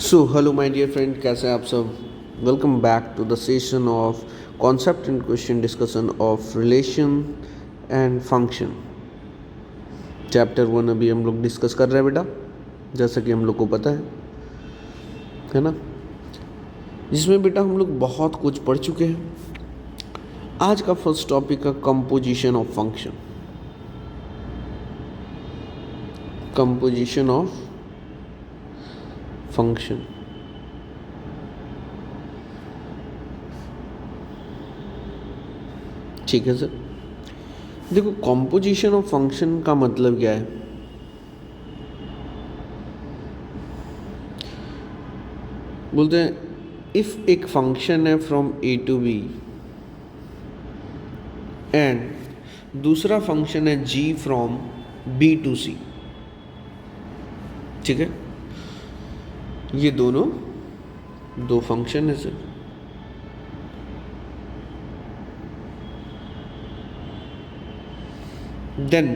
So hello my dear friend, कैसे हैं आप सब। Welcome back to the session of concept and question discussion of relation and function. Chapter 1 अभी हम लोग डिस्कस कर रहे हैं बेटा, जैसा कि हम लोग को पता है ना, जिसमें बेटा हम लोग बहुत कुछ पढ़ चुके हैं। आज का फर्स्ट टॉपिक है composition of function. Composition of function. ठीक है सर। देखो, कंपोजिशन ऑफ फंक्शन का मतलब क्या है। बोलते हैं इफ एक फंक्शन है from A to B and दूसरा फंक्शन है g from B to C. ठीक है, ये दोनों दो फंक्शन है sir. Then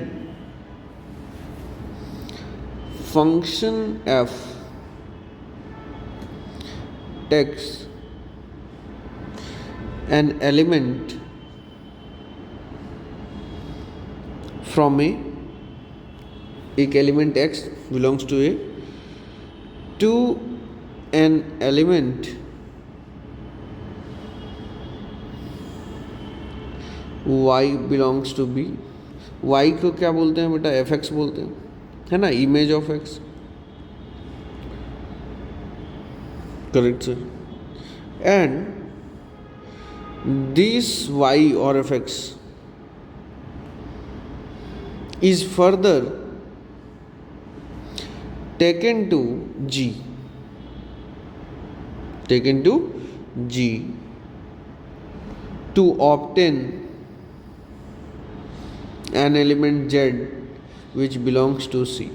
function f takes an element from a, एक element x belongs to a to an element y belongs to b। y को क्या बोलते हैं बेटा, fx बोलते हैं, है ना, image of x। Correct sir. And this y or fx is further taken to g to obtain an element z which belongs to c।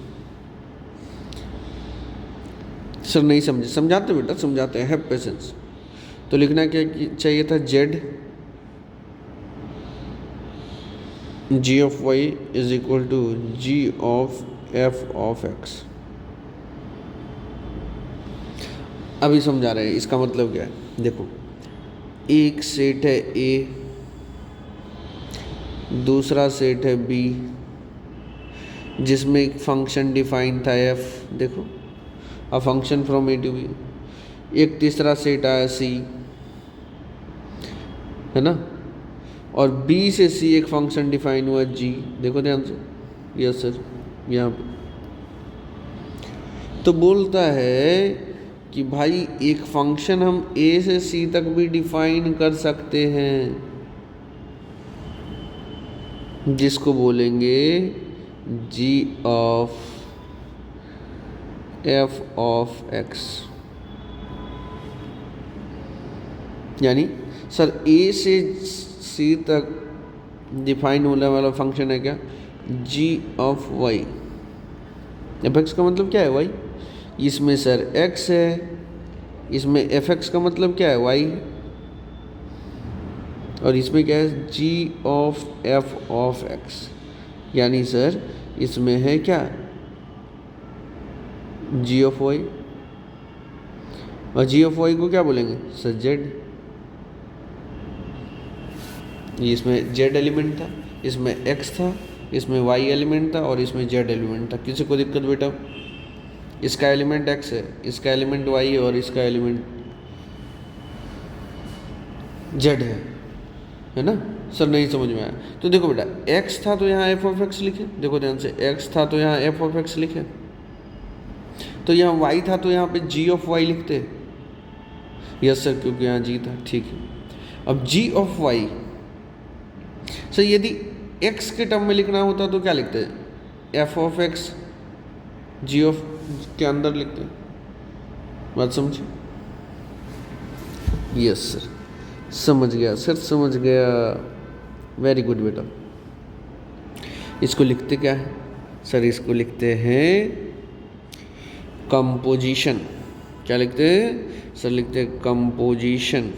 Sir नहीं समझे, समझाते बेटा, समझाते हैं, हैव पेशेंस। तो लिखना क्या चाहिए था, z g of y is equal to g of f of x। अभी समझा रहे हैं इसका मतलब क्या है। देखो, एक सेट है a, दूसरा सेट है b, जिसमें एक फंक्शन डिफाइन था f। देखो, a function from a to b। एक तीसरा सेट आया c, है ना, और b से c एक फंक्शन डिफाइन हुआ g। देखो ध्यान से, यस सर, यहाँ पे तो बोलता है कि भाई एक फंक्शन हम a से c तक भी डिफाइन कर सकते हैं, जिसको बोलेंगे g of f of x। यानी सर a से c तक डिफाइन होने वाला फंक्शन है क्या, g of y। F x का मतलब क्या है, y। इसमें सर x है, इसमें एफ एक्स का मतलब क्या है, y, और इसमें क्या है, g of f of x। यानी सर इसमें है क्या, g ऑफ y, और g ऑफ y को क्या बोलेंगे सर, z। इसमें z एलिमेंट था, इसमें x था, इसमें y एलिमेंट था, और इसमें z एलिमेंट था। किसी को दिक्कत बेटा, इसका एलिमेंट x है, इसका एलिमेंट y है, और इसका एलिमेंट z है ना। सर नहीं समझ में आया तो देखो बेटा, x था तो यहाँ f ऑफ x लिखे। देखो ध्यान से, x था तो यहाँ f ऑफ x लिखे, तो यहाँ y था तो यहाँ पे g ऑफ y लिखते। यस सर, क्योंकि यहाँ g था। ठीक है, अब g ऑफ y सर यदि x के टर्म में लिखना होता तो क्या लिखते हैं, f of x g of के अंदर लिखते हैं। बात समझे, यस सर, समझ गया सर, समझ गया, वेरी गुड बेटा। इसको लिखते क्या है सर, इसको लिखते हैं कंपोजिशन। क्या लिखते हैं सर, लिखते हैं composition,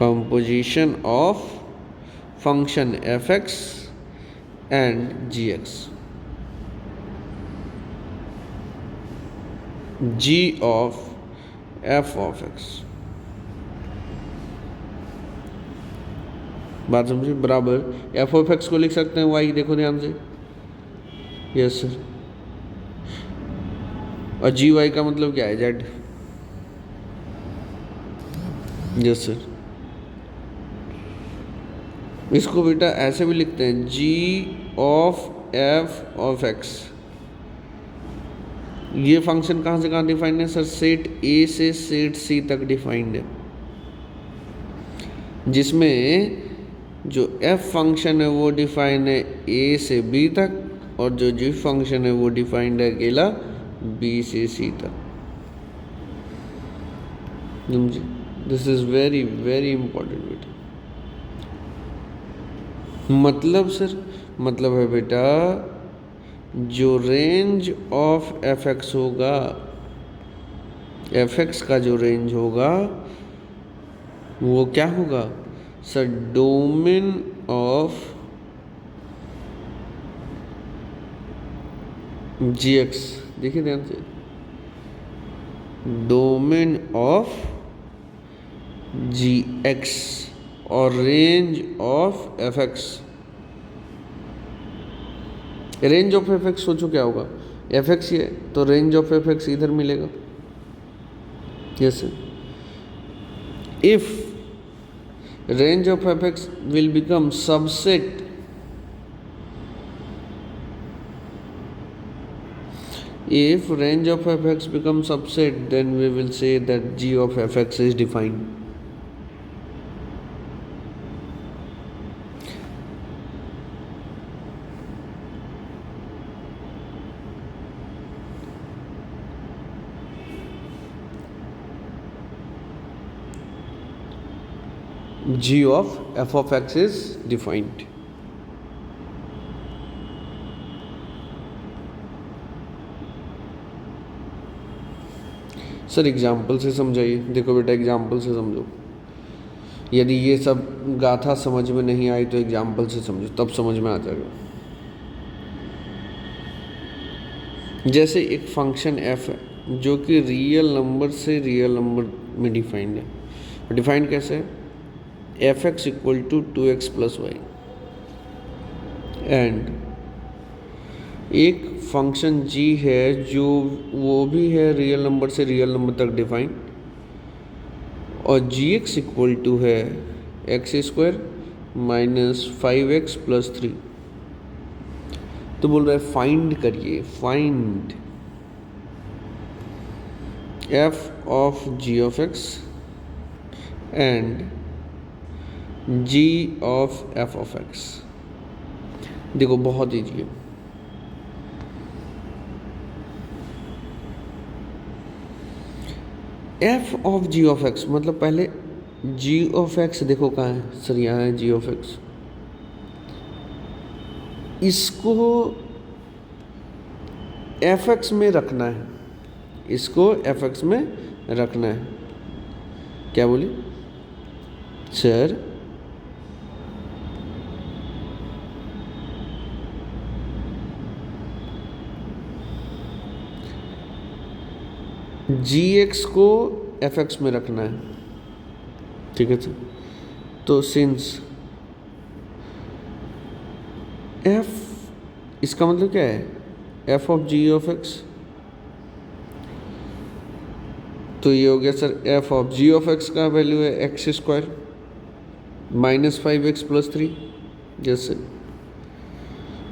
composition of function fx and gx। G of f of x, बात समझिए, बराबर एफ ऑफ एक्स को लिख सकते हैं वाई, देखो ध्यान से, यस सर, और जी वाई का मतलब क्या है, जेड, यस सर। इसको बेटा ऐसे भी लिखते हैं, जी ऑफ एफ ऑफ एक्स। ये फंक्शन कहाँ से कहाँ डिफाइंड है सर, सेट ए से सेट सी तक डिफाइंड है, जिसमें जो एफ फंक्शन है वो डिफाइंड है ए से बी तक, और जो जी फंक्शन है वो डिफाइंड है अकेला बी से सी तक। This is very very important बेटा। मतलब सर, मतलब है बेटा जो रेंज ऑफ एफ एक्स होगा, एफ एक्स का जो रेंज होगा वो क्या होगा sir, domain of g x, देखिए ध्यान से, डोमेन ऑफ जी एक्स और range of f x. Range of f x सोचो क्या होगा, एफ एक्स ये, तो रेंज ऑफ एफ एक्स इधर मिलेगा, yes sir. If range of fx will become subset if range of fx becomes subset, then we will say that g of fx is defined. g of f of x is defined. Sir example से समझाइए, देखो बेटा example से समझो, यदि ये सब गाथा समझ में नहीं आई तो एग्जाम्पल से समझो, तब समझ में आ जाएगा। जैसे एक फंक्शन f है जो कि रियल नंबर से रियल नंबर में डिफाइंड है। डिफाइंड कैसे है, f x equal to 2x plus y, and एक फंक्शन g है जो वो भी है रियल नंबर से रियल नंबर तक डिफाइंड, और जी एक्स इक्वल टू है x square minus 5x plus 3। तो बोल रहा है फाइंड करिए, find f of g of x and g of f of x। देखो बहुत ईजी है, f of g of x मतलब पहले g ऑफ x देखो कहाँ है सर, यहाँ है g ऑफ x। इसको fx में रखना है, इसको fx में रखना है। क्या बोली सर, जी एक्स को एफ एक्स में रखना है, ठीक है सर। तो सिंस एफ, इसका मतलब क्या है, f of g of x, तो ये हो गया sir f of g of x का वैल्यू है x square minus 5x plus 3, जैसे,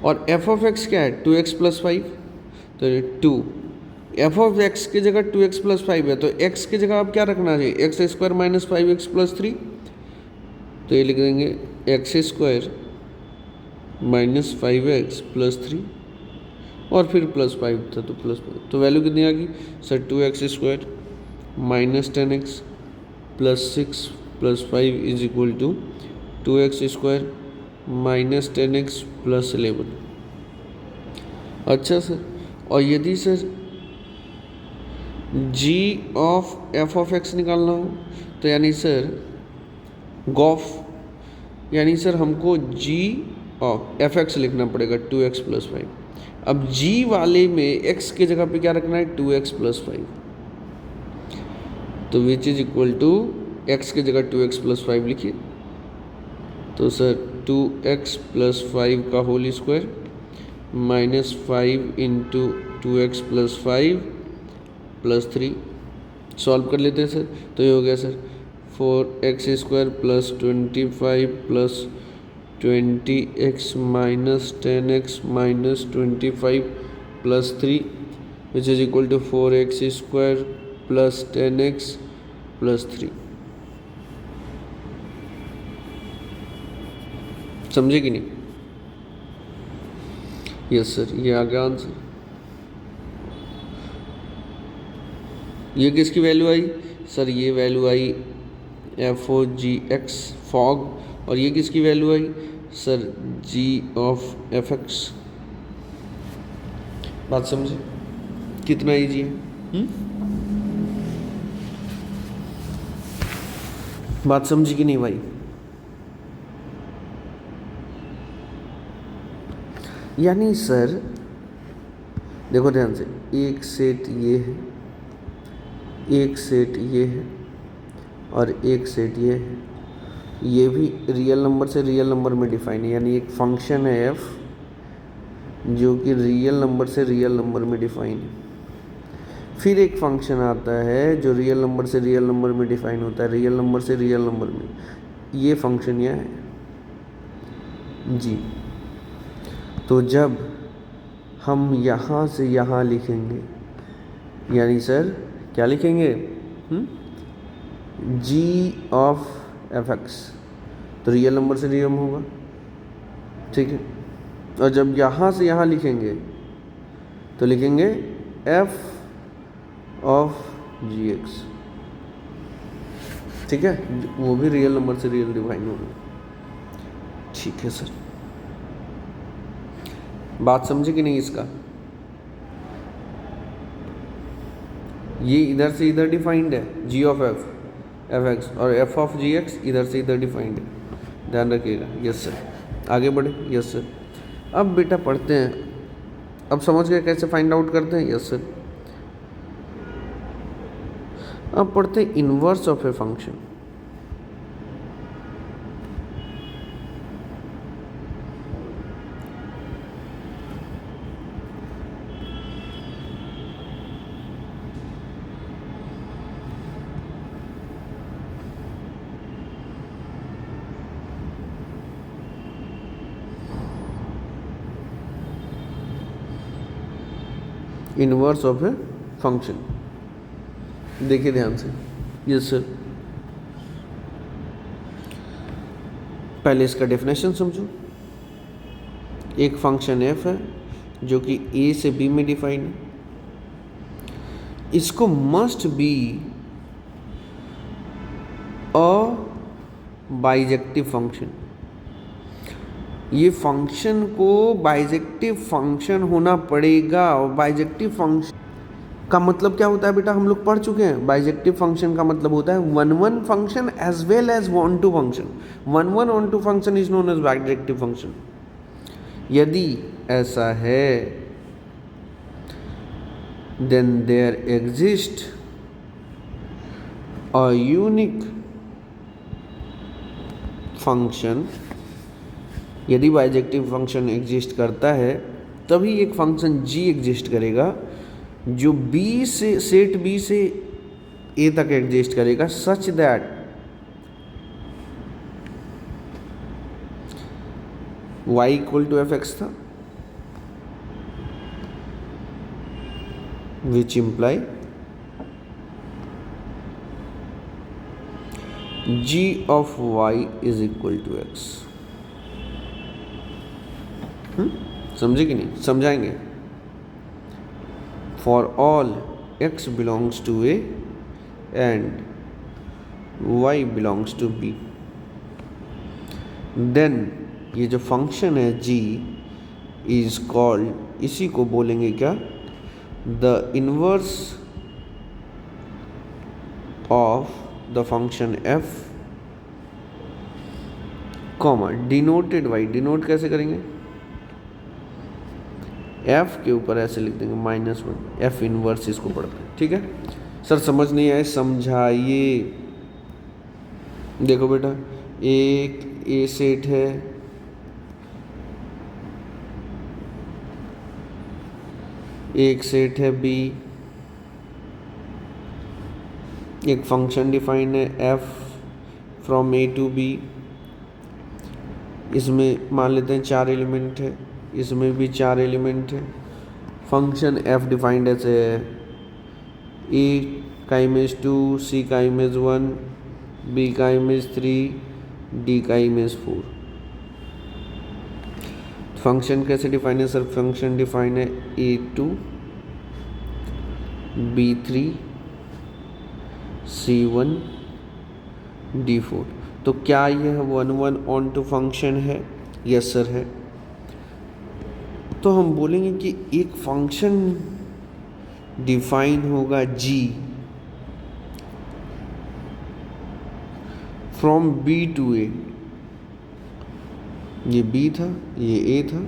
और एफ ऑफ एक्स क्या है 2x प्लस 5, तो ये 2, एफ ऑफ एक्स की जगह 2x प्लस 5 है, तो x की जगह आप क्या रखना चाहिए, x square minus 5x plus 3, तो ये लिख देंगे x square minus 5x plus 3, और फिर प्लस 5 था तो प्लस 5, तो वैल्यू कितनी आ गई sir 2x square minus 10x plus 6 plus 5 is equal to 2x square minus 10x plus 11। अच्छा सर, और यदि sir g of f of x निकालना हो तो यानी सर गॉफ, यानी सर हमको g ऑफ एफ एक्स लिखना पड़ेगा 2x प्लस 5। अब g वाले में x के जगह पे क्या रखना है 2x प्लस 5, तो which is equal to x की जगह 2x प्लस 5 लिखिए। तो सर 2x प्लस 5 का whole square minus 5 into 2x plus 5 plus 3। Solve कर लेते हैं सर। तो ये हो गया sir 4x square plus 25 plus 20x minus 10x minus 25 plus 3 which is equal to 4x square plus 10x plus 3। समझे कि नहीं? यस सर, ये आ गया आंसर। ये किसकी वैल्यू आई सर? ये वैल्यू आई FOGX फॉग। और ये किसकी value I sir? G of FX। बात समझे कितना ईजी है? बात समझी कि नहीं भाई? यानी सर देखो ध्यान से, एक सेट ये है, एक सेट ये है और एक सेट ये है। ये भी रियल नंबर से रियल नंबर में डिफाइन है, यानी एक फंक्शन है f जो कि रियल नंबर से रियल नंबर में डिफाइन है। फिर एक फंक्शन आता है जो रियल नंबर से रियल नंबर में डिफाइन होता है, रियल नंबर से रियल नंबर में। ये फंक्शन यह है जी। तो जब हम यहाँ से यहाँ लिखेंगे, यानी सर क्या लिखेंगे? G ऑफ FX, तो रियल नंबर से रियल होगा, ठीक है। और जब यहाँ से यहाँ लिखेंगे तो लिखेंगे F ऑफ GX, ठीक है, वो भी रियल नंबर से रियल डिफाइन होगा। ठीक है सर, बात समझे कि नहीं इसका? ये इधर से इधर डिफाइंड है G ऑफ FX और F ऑफ GX इधर से इधर डिफाइंड है, ध्यान रखिएगा। यस सर, आगे बढ़े। यस सर, अब बेटा पढ़ते हैं। अब समझ गए कैसे फाइंड आउट करते हैं? यस सर, अब पढ़ते हैं inverse of a function. Inverse of a function, देखिए ध्यान से। यस सर, पहले इसका डेफिनेशन समझो। एक फंक्शन f है जो कि a से b में डिफाइन है। इसको must be a bijective function. ये फंक्शन को बाइजेक्टिव फंक्शन होना पड़ेगा। और बाइजेक्टिव फंक्शन का मतलब क्या होता है बेटा? हम लोग पढ़ चुके हैं। बाइजेक्टिव फंक्शन का मतलब होता है one one function as well as one to function. One one onto function is known as bijective function. यदि ऐसा है then there exist a unique function. यदि बाइजेक्टिव फंक्शन एग्जिस्ट करता है तभी एक फंक्शन g एग्जिस्ट करेगा जो b से सेट b से a तक एग्जिस्ट करेगा, such that y equal to fx था, which imply g of y is equal to x। समझे कि नहीं? समझाएंगे। For all x belongs to a and y belongs to b, then ये जो फंक्शन है g इज कॉल्ड, इसी को बोलेंगे क्या? The inverse of the function f comma denoted by, denote कैसे करेंगे? f के ऊपर ऐसे लिख देंगे -1, f इनवर्स इसको पढ़ते हैं, ठीक है। सर समझ नहीं आए, समझाइए। देखो बेटा, एक ए सेट है, एक सेट है बी, एक फंक्शन डिफाइन है f from A to B, इसमें मान लेते हैं 4 एलिमेंट है, इसमें भी 4 एलिमेंट है। फंक्शन एफ डिफाइंड ऐसे है, ए का इमेज 2, सी का इमेज 1, बी का इमेज 3, डी का इमेज 4। फंक्शन कैसे डिफाइन है सर? फंक्शन डिफाइन है a2 b3 c1 d4। तो क्या यह 1 ऑन टू फंक्शन है? यस सर है। तो हम बोलेंगे कि एक फंक्शन डिफाइन होगा g from b to a। ये b था, ये a था,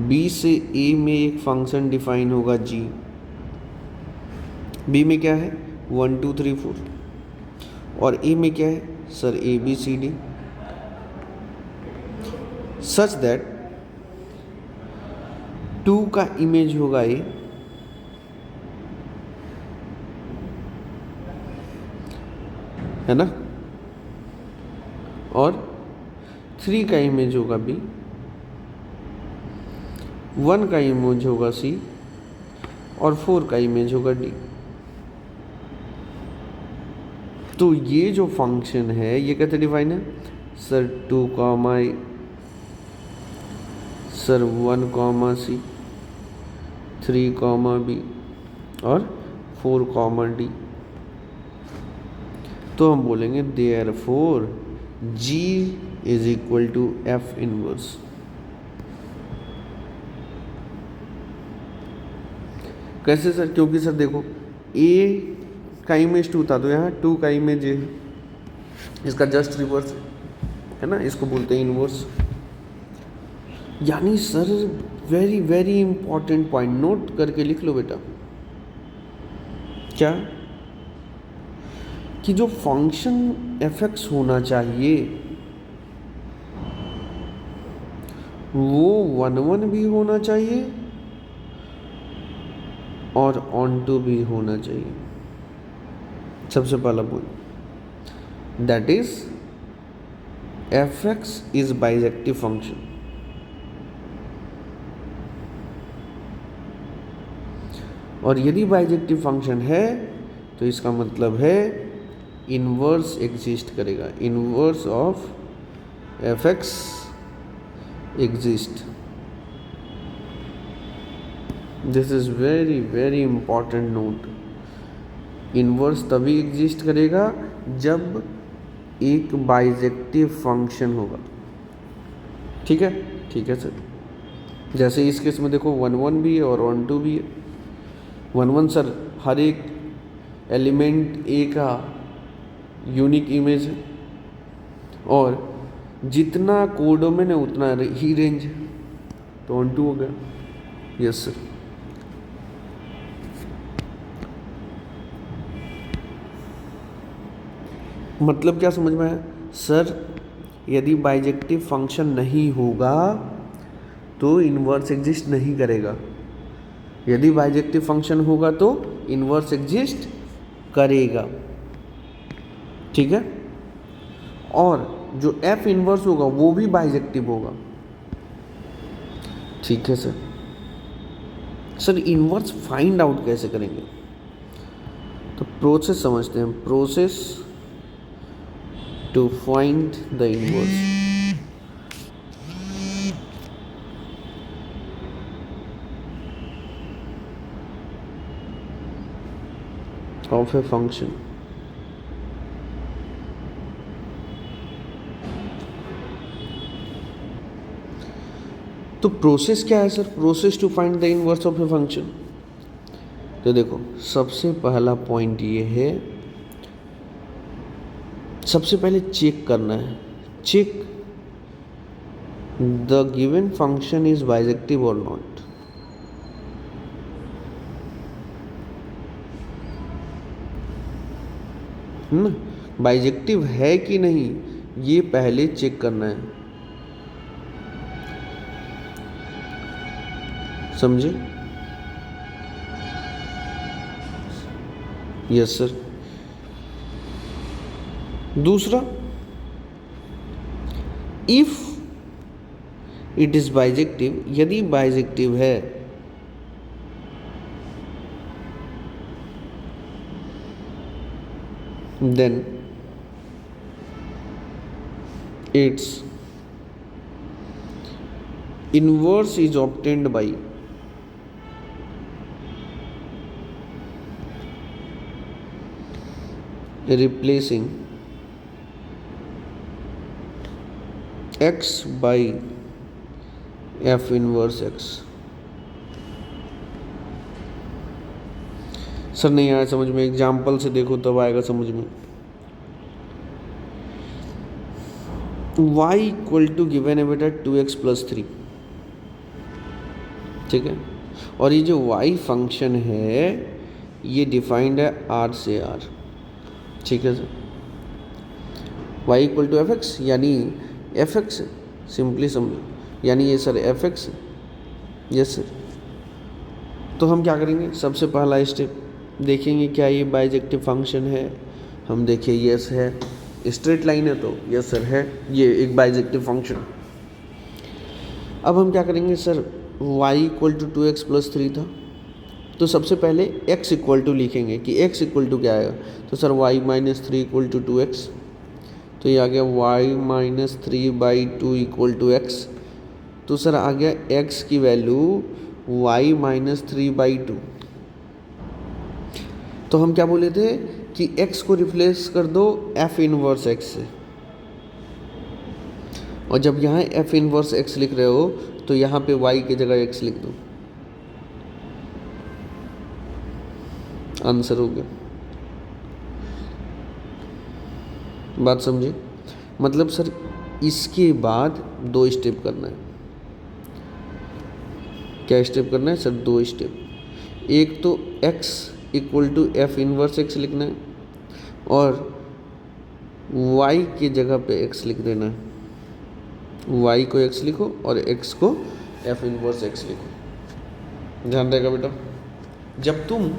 b से a में एक फंक्शन डिफाइन होगा g। b में क्या है? 1 2 3 4, और a में क्या है sir? a b c d, such that 2 का इमेज होगा a, है ना, और 3 का इमेज होगा b, 1 का इमेज होगा c, और 4 का इमेज होगा d। तो ये जो फंक्शन है ये कैसे डिफाइन है sir? 2 comma a, sir 1 comma c, 3 comma b, और 4 कॉमा d। तो हम बोलेंगे therefore g is equal to f inverse. कैसे सर? क्योंकि सर देखो, a का इमेज 2 था तो यहाँ 2 का इमेज है, इसका जस्ट रिवर्स है ना, इसको बोलते हैं इनवर्स। यानी sir very very important point note करके लिख लो बेटा, क्या कि जो फंक्शन fx होना चाहिए वो 1 1 भी होना चाहिए और ऑन टू भी होना चाहिए। सबसे पहला point, that is fx is bijective function. और यदि बाइजेक्टिव फंक्शन है तो इसका मतलब है इनवर्स एग्जिस्ट करेगा, inverse of fx exist. This is very very important note. Inverse तभी एग्जिस्ट करेगा जब एक बाइजेक्टिव फंक्शन होगा। ठीक है? ठीक है सर। जैसे इस केस में देखो 1 1 भी है और 1 2 भी है। 1 1 सर हर एक एलिमेंट ए का यूनिक इमेज है, और जितना कोडोमेन है उतना ही रेंज है, तो 1 2 हो गया। Yes sir. मतलब क्या समझ में आया सर? यदि बाइजेक्टिव फंक्शन नहीं होगा तो इनवर्स एग्जिस्ट नहीं करेगा, यदि बाइजेक्टिव फंक्शन होगा तो इनवर्स एग्जिस्ट करेगा। ठीक है? और जो f इनवर्स होगा वो भी बाइजेक्टिव होगा। ठीक है sir. Sir inverse find out कैसे करेंगे? तो प्रोसेस समझते हैं, process to find the inverse। of a function। तो प्रोसेस क्या है sir? Process to find the inverse of a function. तो देखो, सबसे पहला पॉइंट ये है, सबसे पहले चेक करना है, check the given function is bijective और नॉट। है ना, बाइजेक्टिव है कि नहीं ये पहले चेक करना है, समझे? Yes sir. दूसरा, इफ इट इज बाइजेक्टिव, यदि बाइजेक्टिव है then its inverse is obtained by replacing x by f inverse x। Sir नहीं आया समझ में, एग्जाम्पल से देखो तब आएगा समझ में। y इक्वल टू गिवन है बेटा 2x प्लस 3, ठीक है, और ये जो y फंक्शन है ये डिफाइंड है r से r, ठीक है sir. y equal to f x यानी एफ एक्स, सिंपली समझो, यानी ये sir f x, yes sir. तो हम क्या करेंगे, सबसे पहला स्टेप देखेंगे क्या ये बाइजेक्टिव फंक्शन है, हम देखिए यस है, स्ट्रेट लाइन है तो यस सर है, ये एक बाइजेक्टिव फंक्शन। अब हम क्या करेंगे sir, y equal to 2x plus 3 था, तो सबसे पहले x इक्वल टू लिखेंगे कि x इक्वल टू क्या आएगा, तो sir y minus 3 equal to 2x, तो ये आ गया y minus 3/2 equal to x, तो सर आ गया x की वैल्यू y माइनस 3/2। तो हम क्या बोले थे कि x को रिप्लेस कर दो f इनवर्स x से, और जब यहाँ f इनवर्स x लिख रहे हो तो यहाँ पे y की जगह x लिख दो, आंसर हो गया। बात समझे? मतलब सर इसके बाद 2 स्टेप करना है। क्या स्टेप करना है सर? 2 स्टेप। एक तो x equal to f inverse x लिखना है और y की जगह पे x लिख देना है। y को x लिखो और x को एफ इनवर्स x लिखो। ध्यान रहेगा बेटा, जब तुम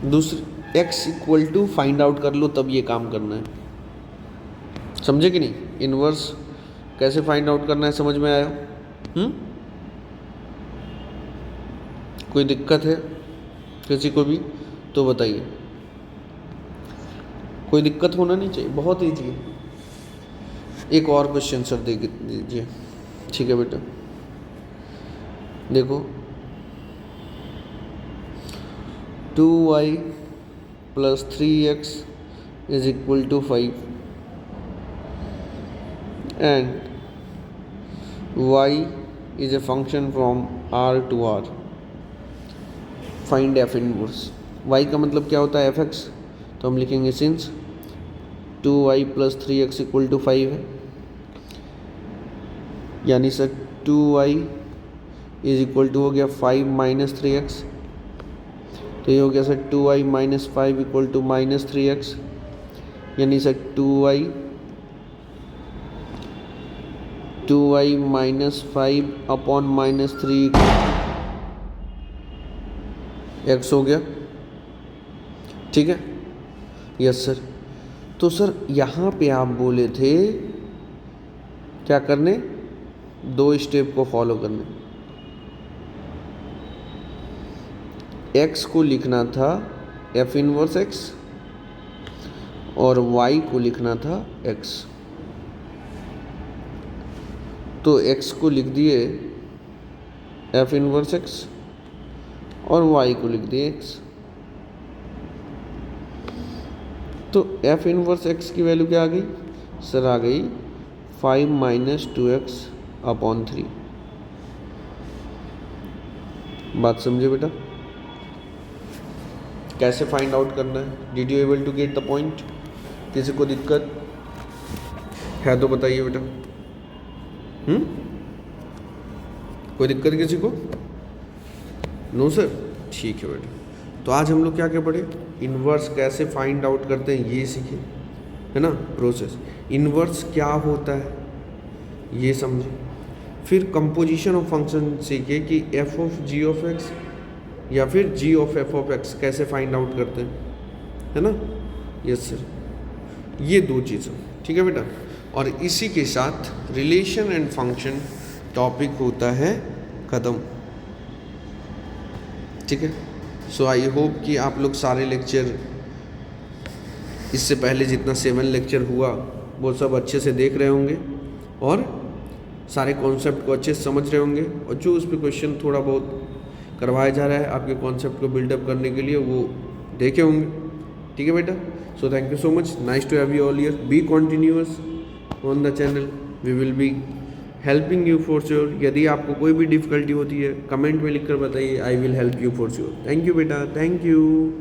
दूसरे x equal to find out कर लो तब ये काम करना है, समझे कि नहीं? इनवर्स कैसे फाइंड आउट करना है समझ में आया? कोई दिक्कत है किसी को भी तो बताइए, कोई दिक्कत होना नहीं चाहिए, बहुत ईजी है। एक और क्वेश्चन सर दे दीजिए, ठीक है बेटा। देखो 2y plus 3x is equal to 5 and y is a function from r to r, find f inverse. y का मतलब क्या होता है? एफ एक्स, तो हम लिखेंगे since 2y plus 3x equal to 5 है, यानी sir 2y is equal to हो गया 5 माइनस 3x, तो ये हो गया sir 2y minus 5 equal to minus 3x, यानी sir 2y minus 5 upon minus 3 x हो गया, ठीक है? Yes sir. तो सर यहाँ पे आप बोले थे क्या करने? 2 स्टेप को फॉलो करने। x को लिखना था f इनवर्स x और y को लिखना था x, तो x को लिख दिए f इनवर्स x और y को लिख दिए x। तो f इनवर्स x की वैल्यू क्या आ गई सर? आ गई 5 माइनस 2x अपॉन 3। बात समझे बेटा? कैसे फाइंड आउट करना है? Did you able to get the point? किसी को दिक्कत है तो बताइए बेटा। कोई दिक्कत किसी को? नो सर, ठीक है बेटा। तो आज हम लोग क्या क्या पढ़े, इन्वर्स कैसे फाइंड आउट करते हैं ये सीखे, है ना, प्रोसेस। इन्वर्स क्या होता है ये समझे। फिर कंपोजिशन ऑफ फंक्शन सीखे कि f of g of x या फिर g of f of x कैसे फाइंड आउट करते हैं, है ना। यस सर, ये दो चीज़ें, ठीक है बेटा। और इसी के साथ रिलेशन एंड फंक्शन टॉपिक होता है ख़त्म, ठीक है। सो आई होप कि आप लोग सारे लेक्चर इससे पहले जितना 7 लेक्चर हुआ वो सब अच्छे से देख रहे होंगे और सारे कॉन्सेप्ट को अच्छे से समझ रहे होंगे, और जो उस पर क्वेश्चन थोड़ा बहुत करवाया जा रहा है आपके कॉन्सेप्ट को बिल्डअप करने के लिए वो देखे होंगे, ठीक है बेटा। So thank you so much, nice to have you all here, be continuous on the channel, we will be helping you for sure. यदि आपको कोई भी डिफ़िकल्टी होती है कमेंट में लिख कर बताइए, I will help you for sure. Thank you बेटा, थैंक यू।